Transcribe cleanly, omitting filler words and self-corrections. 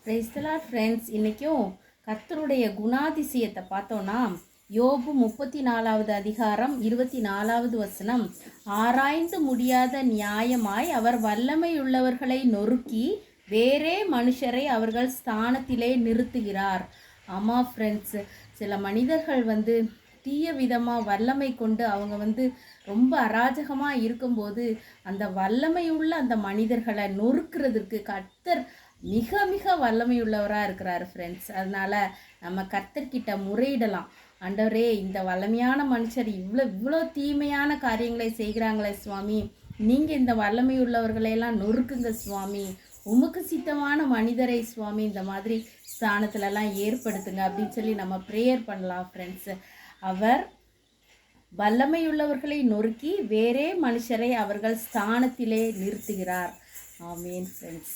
Praise the Lord friends. இன்றைக்கும் கர்த்தருடைய குணாதிசயத்தை பார்த்தோன்னா, யோபு 34வது அதிகாரம் 24வது வசனம். ஆராய்ந்து முடியாத நியாயமாய் அவர் வல்லமையுள்ளவர்களை நொறுக்கி வேறே மனுஷரை அவர்கள் ஸ்தானத்திலே நிறுத்துகிறார். ஆமாம் ஃப்ரெண்ட்ஸ், சில மனிதர்கள் தீய விதமாக வல்லமை கொண்டு அவங்க ரொம்ப அராஜகமாக இருக்கும்போது அந்த வல்லமையுள்ள அந்த மனிதர்களை நொறுக்கிறதுக்கு கர்த்தர் மிக மிக வல்லமையுள்ளவராக இருக்கிறார் ஃப்ரெண்ட்ஸ். அதனால் நம்ம கர்த்தர்கிட்ட முறையிடலாம். ஆண்டவரே, இந்த வல்லமையான மனுஷர் இவ்வளோ தீமையான காரியங்களை செய்கிறாங்களே சுவாமி, நீங்கள் இந்த வல்லமையுள்ளவர்களையெல்லாம் நொறுக்குங்க சுவாமி, உமக்கு சித்தமான மனிதரை சுவாமி இந்த மாதிரி ஸ்தானத்துலலாம் ஏற்படுத்துங்க அப்படின்னு சொல்லி நம்ம ப்ரேயர் பண்ணலாம் ஃப்ரெண்ட்ஸ். அவர் வல்லமையுள்ளவர்களை நொறுக்கி வேறே மனுஷரை அவர்கள் ஸ்தானத்திலே நிறுத்துகிறார். ஆமேன் ஃப்ரெண்ட்ஸ்.